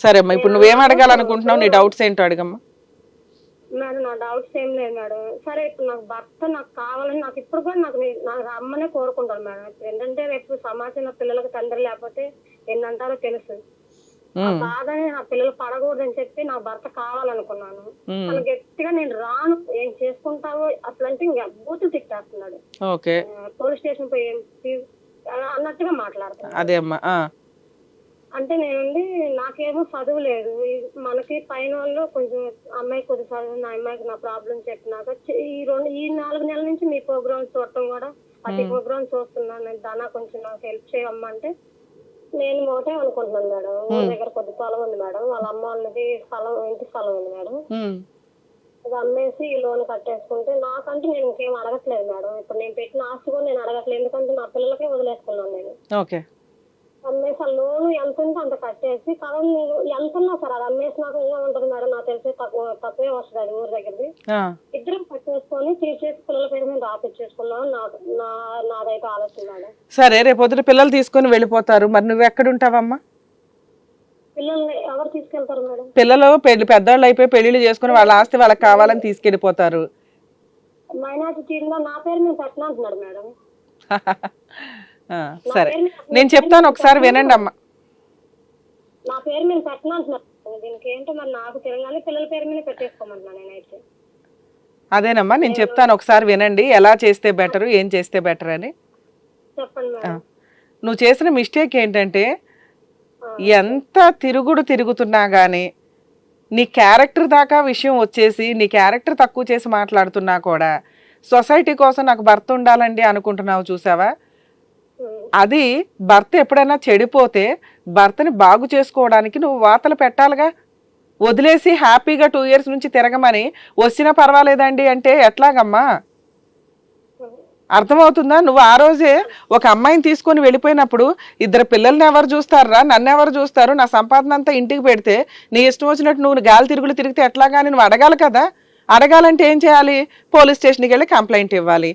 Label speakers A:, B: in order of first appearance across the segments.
A: సరే అమ్మా, ఇప్పుడు నువ్వేం అడగాలనుకుంటున్నావు? నీ డౌట్స్ ఏంటో అడగమ్మా.
B: మేడం నా డౌట్స్ ఏం లేదు మేడం. సరే ఇప్పుడు నాకు భర్త నాకు కావాలని నాకు ఇప్పుడు కూడా నాకు అమ్మనే కోరుకుంటాను మేడం. ఇప్పుడు ఏంటంటే రేపు సమాజంలో పిల్లలకు తండ్రి లేకపోతే ఎన్నంటారో తెలుసు. ఆ బాధని నా పిల్లలు పడకూడదని చెప్పి నా భర్త కావాలనుకున్నాను. తను గట్టిగా నేను రాను, ఏం చేసుకుంటావో అసలు అంటే ఇంకా బూతులు తిట్టేస్తున్నాడు. పోలీస్ స్టేషన్ పోయి అన్నట్టుగా మాట్లాడుతున్నాడు.
A: అదే అమ్మా.
B: అంటే నేనండి నాకేమో చదువు లేదు, మనకి పైన వాళ్ళు కొంచెం అమ్మాయి కొద్ది చదువు, నా అమ్మాయికి నా ప్రాబ్లం చెప్పినాక ఈ 4 నెలల నుంచి మీ ప్రోగ్రామ్స్ చూడటం కూడా ప్రతి ప్రోగ్రామ్ చూస్తున్నాను. నేను దానా కొంచెం నాకు హెల్ప్ చేయమ్మా అంటే నేను ఒకటే అనుకుంటున్నాను మేడం. ఊరి దగ్గర కొద్ది పొలం ఉంది మేడం, వాళ్ళ అమ్మ వాళ్ళది ఇంటి స్థలం ఉంది మేడం. ఇది అమ్మేసి ఈ లోన్ కట్టేసుకుంటే నాకంటే నేను ఇంకేం అడగట్లేదు మేడం. ఇప్పుడు నేను పెట్టిన ఆస్తి కూడా నేను అడగట్లేదు, ఎందుకంటే నా పిల్లలకే వదిలేసుకున్నాను నేను. అమ్మేసి ఆ లోన్ ఎంత ఉంటే అంత కట్టేసి కావాలి నేను ఎంత ఉన్నా సార్ అది అమ్మేసినాక ఇంకా ఉంటుంది మేడం. నాకు తెలిసి తక్కువే వస్తుంది అది ఊరి దగ్గరది. ఇద్దరం కట్టేసుకొని తీసేసి పిల్లల పేరు మీద రాపిచ్చేసుకున్నాను. నాదైతే ఆలోచన మేడం.
A: సరే రేపు పొద్దున పిల్లలు తీసుకొని వెళ్ళిపోతారు, మరి నువ్వు ఎక్కడ ఉంటావమ్మా?
B: పిల్లల్ని ఎవరు తీసుకెళ్తారు మేడం?
A: పిల్లలు పెద్దవాళ్ళు అయిపోయి పెళ్లిళ్ళు చేసుకుని వాళ్ళ ఆస్తి వాళ్ళకి కావాలని తీసుకెళ్లిపోతారు.
B: మైనార్టీ తీరులో నా పేరు మీద కట్టినా అంటున్నాడు మేడం.
A: సరే నేను చెప్తాను, ఒకసారి వినండి అమ్మా.
B: నా పేరు మీద కట్టినా అంటున్నారు. దీనికి ఏంటో మరి నాకు తిరగాలి, పిల్లల పేరు మీద పెట్టేసుకోమంటున్నా నేనైతే.
A: అదేనమ్మా నేను చెప్తాను, ఒకసారి వినండి ఎలా చేస్తే బెటర్, ఏం చేస్తే బెటర్ అని.
B: చెప్పండి మేడం.
A: నువ్వు చేసిన మిస్టేక్ ఏంటంటే ఎంత తిరుగుతున్నా గానీ నీ క్యారెక్టర్ దాకా విషయం వచ్చేసి నీ క్యారెక్టర్ తక్కువ చేసి మాట్లాడుతున్నా కూడా సొసైటీ కోసం నాకు భర్త ఉండాలండి అనుకుంటున్నావు చూసావా? అది భర్త ఎప్పుడైనా చెడిపోతే భర్తని బాగు చేసుకోవడానికి నువ్వు వాతలు పెట్టాలిగా. వదిలేసి హ్యాపీగా 2 years నుంచి తిరగమని వచ్చినా పర్వాలేదండి అంటే ఎట్లాగమ్మా? అర్థమవుతుందా? నువ్వు ఆ రోజే ఒక అమ్మాయిని తీసుకొని వెళ్ళిపోయినప్పుడు 2 పిల్లల్ని ఎవరు చూస్తారా, నన్ను ఎవరు చూస్తారు, నా సంపాదన అంతా ఇంటికి పెడితే నీ ఇష్టం వచ్చినట్టు నువ్వు గాలి తిరుగులు తిరిగితే ఎట్లాగాని నువ్వు అడగాలి కదా. అడగాలంటే ఏం చేయాలి? పోలీస్ స్టేషన్కి వెళ్ళి కంప్లైంట్ ఇవ్వాలి.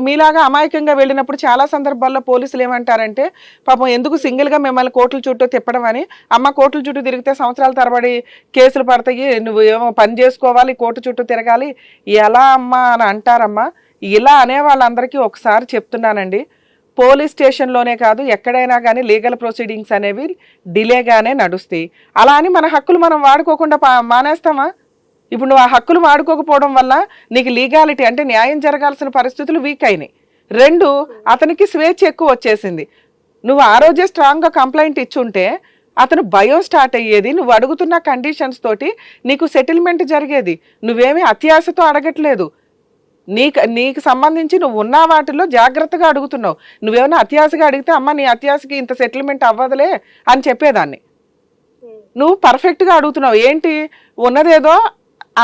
A: మీలాగా అమాయకంగా వెళ్ళినప్పుడు చాలా సందర్భాల్లో పోలీసులు ఏమంటారంటే పాపం ఎందుకు సింగిల్గా మిమ్మల్ని కోర్టుల చుట్టూ తిప్పడం అని. అమ్మ కోర్టుల చుట్టూ తిరిగితే సంవత్సరాల తరబడి కేసులు పడతాయి, నువ్వు ఏమో పని చేసుకోవాలి, కోర్టు చుట్టూ తిరగాలి, ఎలా అమ్మా అని అంటారమ్మా. ఇలా అనే వాళ్ళందరికీ ఒకసారి చెప్తున్నానండి, పోలీస్ స్టేషన్లోనే కాదు ఎక్కడైనా కానీ లీగల్ ప్రొసీడింగ్స్ అనేవి డిలేగానే నడుస్తాయి. అలా అని మన హక్కులు మనం వాడుకోకుండా మానేస్తామా? ఇప్పుడు నువ్వు ఆ హక్కులు వాడుకోకపోవడం వల్ల నీకు లీగాలిటీ అంటే న్యాయం జరగాల్సిన పరిస్థితులు వీక్ అయినాయి. 2 అతనికి స్వేచ్ఛ ఎక్కువ వచ్చేసింది. నువ్వు ఆ రోజే స్ట్రాంగ్గా కంప్లైంట్ ఇచ్చుంటే అతను భయం స్టార్ట్ అయ్యేది. నువ్వు అడుగుతున్న కండిషన్స్ తోటి నీకు సెటిల్మెంట్ జరిగేది. నువ్వేమీ అత్యాశతో అడగట్లేదు, నీకు సంబంధించి నువ్వు ఉన్న వాటిలో జాగ్రత్తగా అడుగుతున్నావు. నువ్వేమైనా అత్యాశగా అడిగితే అమ్మ నీ అత్యాశకి ఇంత సెటిల్మెంట్ అవ్వదులే అని చెప్పేదాన్ని. నువ్వు పర్ఫెక్ట్గా అడుగుతున్నావు. ఏంటి ఉన్నదేదో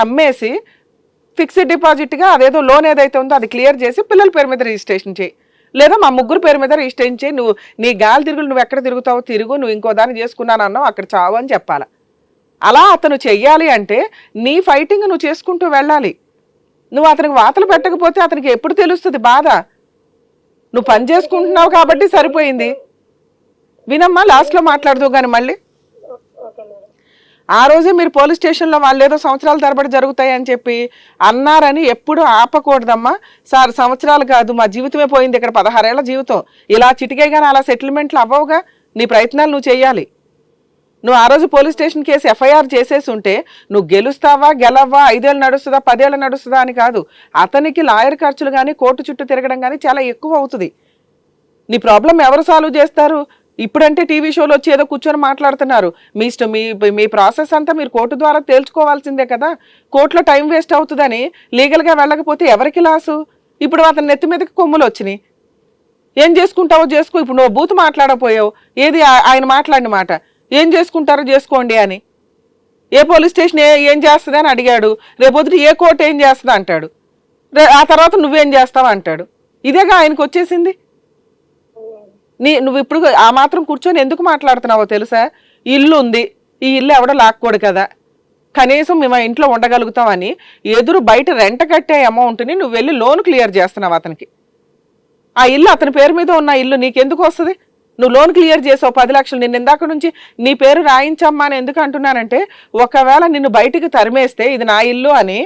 A: అమ్మేసి ఫిక్స్డ్ డిపాజిట్గా అదేదో లోన్ ఏదైతే ఉందో అది క్లియర్ చేసి పిల్లల పేరు మీద రిజిస్ట్రేషన్ చేయి, లేదా మా 3 పేరు మీద రిజిస్ట్రేషన్ చేయి. నువ్వు నీ గాలి తిరుగులు నువ్వు ఎక్కడ తిరుగుతావో తిరుగు, నువ్వు ఇంకో దాన్ని చేసుకున్నాను అన్నావు అక్కడ చావు అని చెప్పాలి. అలా అతను చెయ్యాలి అంటే నీ ఫైటింగ్ నువ్వు చేసుకుంటూ వెళ్ళాలి. నువ్వు అతనికి వాతలు పెట్టకపోతే అతనికి ఎప్పుడు తెలుస్తుంది బాధ? నువ్వు పని చేసుకుంటున్నావు కాబట్టి సరిపోయింది. వినమ్మా, లాస్ట్లో మాట్లాడుతూ కానీ మళ్ళీ ఆ రోజే మీరు పోలీస్ స్టేషన్లో వాళ్ళు ఏదో సంవత్సరాల తరబడి జరుగుతాయని చెప్పి అన్నారని ఎప్పుడు ఆపకూడదమ్మా. సార్ సంవత్సరాలు కాదు మా జీవితమే పోయింది ఇక్కడ, 16 ఏళ్ల జీవితం. ఇలా చిటికేగానే అలా సెటిల్మెంట్లు అవ్వవుగా. నీ ప్రయత్నాలు నువ్వు చెయ్యాలి. నువ్వు ఆ రోజు పోలీస్ స్టేషన్ కేసు ఎఫ్ఐఆర్ చేసేసి ఉంటే నువ్వు గెలుస్తావా గెలవ్వా, 5 ఏళ్ళు నడుస్తుందా 10 ఏళ్ళు నడుస్తుందా అని కాదు. అతనికి లాయర్ ఖర్చులు కానీ కోర్టు చుట్టూ తిరగడం కానీ చాలా ఎక్కువ అవుతుంది. నీ ప్రాబ్లం ఎవరు సాల్వ్ చేస్తారు? ఇప్పుడంటే టీవీ షోలో వచ్చి ఏదో కూర్చొని మాట్లాడుతున్నారు. మీ ఇష్టం, మీ ప్రాసెస్ అంతా మీరు కోర్టు ద్వారా తేల్చుకోవాల్సిందే కదా. కోర్టులో టైం వేస్ట్ అవుతుందని లీగల్గా వెళ్ళకపోతే ఎవరికి లాసు? ఇప్పుడు అతని నెత్తి మీదకి కొమ్ములు వచ్చినాయి. ఏం చేసుకుంటావో చేసుకో. ఇప్పుడు నువ్వు బూతు మాట్లాడపోయావు, ఏది ఆయన మాట్లాడిన మాట ఏం చేసుకుంటారో చేసుకోండి అని. ఏ పోలీస్ స్టేషన్ ఏం చేస్తుంది అని అడిగాడు, రేపొద్దు ఏ కోర్టు ఏం చేస్తుంది అంటాడు, ఆ తర్వాత నువ్వేం చేస్తావు అంటాడు. ఇదేగా ఆయనకు వచ్చేసింది. నువ్వు ఇప్పుడు ఆ మాత్రం కూర్చొని ఎందుకు మాట్లాడుతున్నావో తెలుసా? ఇల్లు ఉంది, ఈ ఇల్లు ఎవడో లాక్కోడు కదా, కనీసం మేము ఇంట్లో ఉండగలుగుతామని ఎదురు బయట రెంట కట్టే అమౌంట్ని నువ్వు వెళ్ళి లోన్ క్లియర్ చేస్తున్నావు అతనికి. ఆ ఇల్లు అతని పేరు మీద ఉన్న ఇల్లు నీకెందుకు వస్తుంది? నువ్వు లోన్ క్లియర్ చేసావు 10 లక్షలు. నేను ఇందాక నుంచి నీ పేరు రాయించమ్మా అని ఎందుకు అంటున్నానంటే, ఒకవేళ నిన్ను బయటికి తరిమేస్తే ఇది నా ఇల్లు అని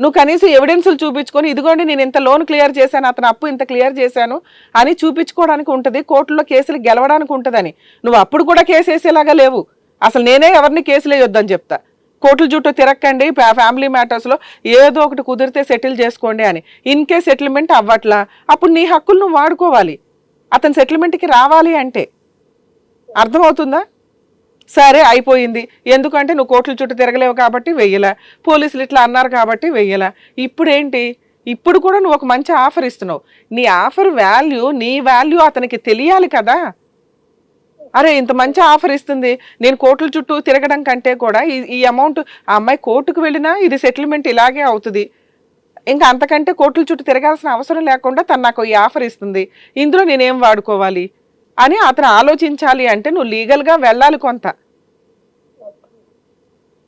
A: నువ్వు కనీసం ఎవిడెన్సులు చూపించుకొని, ఇదిగోండి నేను ఇంత లోన్ క్లియర్ చేశాను, అతను అప్పు ఇంత క్లియర్ చేశాను అని చూపించుకోవడానికి ఉంటుంది, కోర్టులో కేసులు గెలవడానికి ఉంటుందని. నువ్వు అప్పుడు కూడా కేసు వేసేలాగా లేవు. అసలు నేనే ఎవరిని కేసులు వేయొద్దని చెప్తా. కోర్టుల చుట్టూ తిరక్కండి, ఫ్యామిలీ మ్యాటర్స్లో ఏదో ఒకటి కుదిరితే సెటిల్ చేసుకోండి అని. ఇన్ కేస్ సెటిల్మెంట్ అవ్వట్లా, అప్పుడు నీ హక్కులు నువ్వు వాడుకోవాలి. అతను సెటిల్మెంట్కి రావాలి అంటే అర్థమవుతుందా? సరే అయిపోయింది, ఎందుకంటే నువ్వు కోర్టుల చుట్టూ తిరగలేవు కాబట్టి వెయ్యలా, పోలీసులు ఇట్లా అన్నారు కాబట్టి వెయ్యలా. ఇప్పుడు ఏంటి, ఇప్పుడు కూడా నువ్వు ఒక మంచి ఆఫర్ ఇస్తున్నావు. నీ ఆఫర్ వాల్యూ, నీ వాల్యూ అతనికి తెలియాలి కదా. అరే ఇంత మంచి ఆఫర్ ఇస్తుంది, నేను కోర్టుల చుట్టూ తిరగడం కంటే కూడా ఈ అమౌంట్, ఆ అమ్మాయి కోర్టుకు వెళ్ళినా ఇది సెటిల్మెంట్ ఇలాగే అవుతుంది, ఇంకా అంతకంటే కోర్టుల చుట్టూ తిరగాల్సిన అవసరం లేకుండా తను నాకు ఈ ఆఫర్ ఇస్తుంది, ఇందులో నేనేం వాడుకోవాలి అని అతను ఆలోచించాలి. అంటే నువ్వు లీగల్గా వెళ్ళాలి కొంత.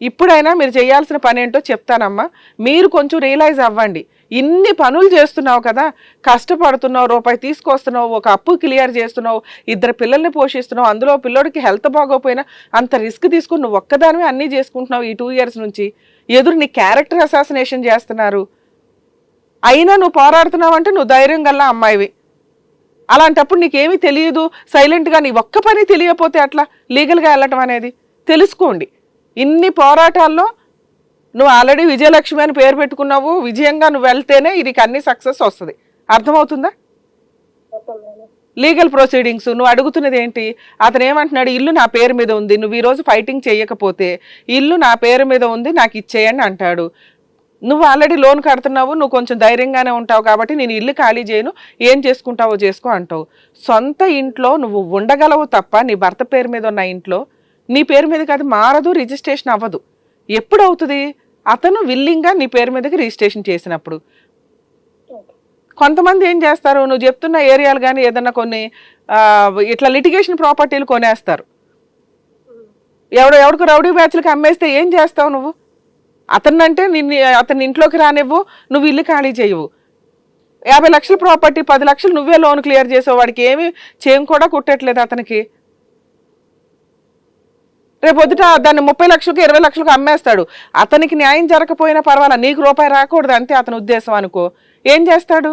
A: ఇప్పుడైనా మీరు చేయాల్సిన పని ఏంటో చెప్తానమ్మా. మీరు కొంచెం రియలైజ్ అవ్వండి. ఇన్ని పనులు చేస్తున్నావు కదా, కష్టపడుతున్నావు, రూపాయి తీసుకొస్తున్నావు, ఒక అప్పు క్లియర్ చేస్తున్నావు, 2 పిల్లల్ని పోషిస్తున్నావు, అందులో పిల్లోడికి హెల్త్ బాగోపోయినా అంత రిస్క్ తీసుకుని నువ్వు ఒక్కదానివే అన్నీ చేసుకుంటున్నావు. ఈ 2 years నుంచి ఎదురు నీ క్యారెక్టర్ అసాసినేషన్ చేస్తున్నారు. అయినా నువ్వు పోరాడుతున్నావు అంటే నువ్వు ధైర్యం గల్లా అమ్మాయివి. అలాంటప్పుడు నీకేమీ తెలియదు, సైలెంట్గా నీ ఒక్క పని తెలియకపోతే అట్లా లీగల్గా వెళ్ళటం అనేది తెలుసుకోండి. ఇన్ని పోరాటాల్లో నువ్వు ఆల్రెడీ విజయలక్ష్మి అని పేరు పెట్టుకున్నావు, విజయంగా నువ్వు వెళ్తేనే ఇది అన్ని సక్సెస్ వస్తుంది. అర్థమవుతుందా? లీగల్ ప్రొసీడింగ్స్ నువ్వు అడుగుతున్నది ఏంటి? అతను ఏమంటున్నాడు, ఇల్లు నా పేరు మీద ఉంది, నువ్వు ఈరోజు ఫైటింగ్ చేయకపోతే ఇల్లు నా పేరు మీద ఉంది నాకు ఇచ్చేయండి అంటాడు. నువ్వు ఆల్రెడీ లోన్ కడుతున్నావు, నువ్వు కొంచెం ధైర్యంగానే ఉంటావు కాబట్టి నేను ఇల్లు ఖాళీ చేయను, ఏం చేసుకుంటావో చేసుకో అంటావు. సొంత ఇంట్లో నువ్వు ఉండగలవు తప్ప నీ భర్త పేరు మీద ఉన్న ఇంట్లో నీ పేరు మీదకి అది మారదు, రిజిస్ట్రేషన్ అవ్వదు. ఎప్పుడు అవుతుంది? అతను విల్లింగ్గా నీ పేరు మీదకి రిజిస్ట్రేషన్ చేసినప్పుడు. కొంతమంది ఏం చేస్తారు, నువ్వు చెప్తున్న ఏరియాలు కానీ ఏదన్నా కొన్ని ఇట్లా లిటిగేషన్ ప్రాపర్టీలు కొనేస్తారు. ఎవడికి రౌడీ బ్యాచ్లకి అమ్మేస్తే ఏం చేస్తావు నువ్వు? అతనంటే అతని ఇంట్లోకి రానివ్వు, నువ్వు ఇల్లు ఖాళీ చేయవు. 50 లక్షల ప్రాపర్టీ 10 లక్షలు నువ్వే లోన్ క్లియర్ చేసావు, వాడికి ఏమి చేయం కూడా కుట్టట్లేదు అతనికి. రేపొద్దుట దాన్ని 30 లక్షలకు 20 లక్షలకు అమ్మేస్తాడు. అతనికి న్యాయం జరగకపోయినా పర్వాలా, నీకు రూపాయి రాకూడదు అంతే అతని ఉద్దేశం అనుకో. ఏం చేస్తాడు?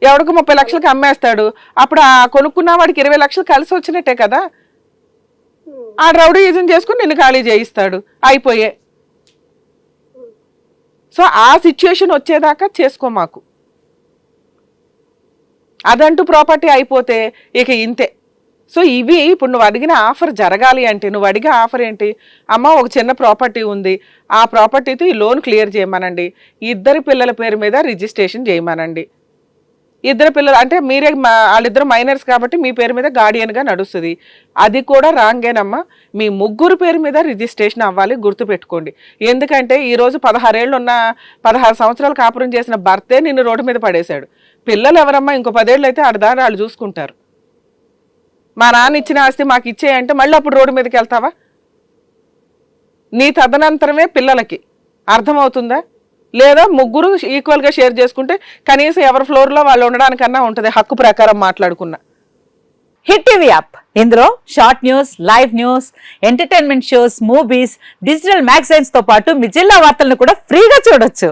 A: ఎవడికి 30 లక్షలకు అమ్మేస్తాడు. అప్పుడు ఆ కొనుక్కున్న వాడికి 20 లక్షలు కలిసి వచ్చినట్టే కదా. ఆ రౌడీయిజం చేసుకుని నిన్ను ఖాళీ చేయిస్తాడు, అయిపోయే. సో ఆ సిచ్యుయేషన్ వచ్చేదాకా చేసుకో మాకు. అదంటూ ప్రాపర్టీ అయిపోతే ఇక ఇంతే. సో ఇవి ఇప్పుడు నువ్వు అడిగిన ఆఫర్ జరగాలి అంటే నువ్వు అడిగే ఆఫర్ ఏంటి? అమ్మ ఒక చిన్న ప్రాపర్టీ ఉంది, ఆ ప్రాపర్టీతో ఈ లోన్ క్లియర్ చేయమనండి, 2 పిల్లల పేరు మీద రిజిస్ట్రేషన్ చేయమనండి. 2 పిల్లలు అంటే మీరే, వాళ్ళిద్దరు మైనర్స్ కాబట్టి మీ పేరు మీద గార్డియన్గా నడుస్తుంది. అది కూడా రాంగేనమ్మా. మీ 3 పేరు మీద రిజిస్ట్రేషన్ అవ్వాలి, గుర్తుపెట్టుకోండి. ఎందుకంటే ఈరోజు 16 ఏళ్ళు ఉన్న 16 సంవత్సరాలు కాపురం చేసిన భర్తే నిన్ను రోడ్డు మీద పడేశాడు. పిల్లలు ఎవరమ్మా? ఇంకో 10 ఏళ్ళు అయితే ఆడదారి వాళ్ళు చూసుకుంటారు. మా నాన్న ఇచ్చిన ఆస్తి మాకు ఇచ్చేయంటే మళ్ళీ అప్పుడు రోడ్డు మీదకి వెళ్తావా? నీ తదనంతరమే పిల్లలకి. అర్థమవుతుందా? లేదా 3 ఈక్వల్గా షేర్ చేసుకుంటే కనీసం ఎవరి ఫ్లోర్లో వాళ్ళు ఉండడానికన్నా ఉంటుంది, హక్కు ప్రకారం మాట్లాడుకున్నా.
C: హిట్ టీవీ యాప్, ఇందులో short news, live news, entertainment shows, movies, digital magazines తో పాటు మీ జిల్లా వార్తలను కూడా ఫ్రీగా చూడొచ్చు.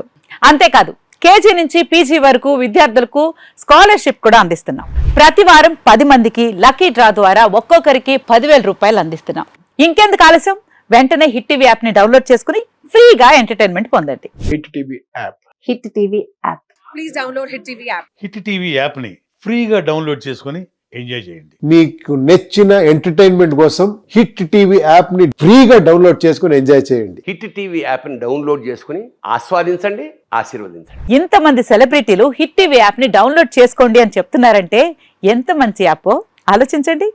C: అంతేకాదు కేజీ నుంచి పీజీ వరకు విద్యార్థులకు స్కాలర్షిప్ కూడా అందిస్తున్నాం. ప్రతి వారం 10 మందికి లక్కీ డ్రా ద్వారా ఒక్కొక్కరికి 10,000 రూపాయలు అందిస్తున్నాం. ఇంకెందుకు ఆలస్యం, వెంటనే హిట్ టీవీ యాప్ ని డౌన్లోడ్ చేసుకుని ఫ్రీగా ఎంటర్టైన్మెంట్ పొందండి.
D: Hit TV app.
C: Hit TV app.
E: Please download hit TV app.
F: Hit TV app ని ఫ్రీగా డౌన్లోడ్ చేసుకుని ఎంజాయ్ చేయండి.
D: మీకు నచ్చిన ఎంటర్టైన్మెంట్ కోసం హిట్ టీవీ యాప్ ని ఫ్రీగా డౌన్లోడ్ చేసుకుని ఎంజాయ్ చేయండి.
G: హిట్ టీవీ యాప్ ని డౌన్లోడ్ చేసుకుని ఆస్వాదించండి, ఆశీర్వదించండి.
C: ఇంతమంది సెలబ్రిటీలు హిట్ టీవీ యాప్ ని డౌన్లోడ్ చేసుకోండి అని చెప్తున్నారంటే ఎంత మంచి యాప్ ఆలోచించండి.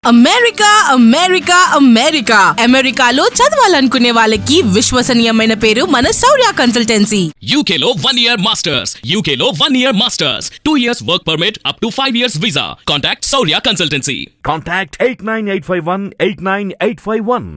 E: అమెరికా అమెరికా అమెరికా అమెరికాలో చదవాలనుకునే వాళ్ళకి విశ్వసనీయమైన పేరు మన శౌర్య కన్సల్టెన్సీ.
H: UK లో 1 year masters. UK లో 1 year masters. 2 years work permit up to 5 years visa. Contact Saurya Consultancy.
I: Contact 89851 89851.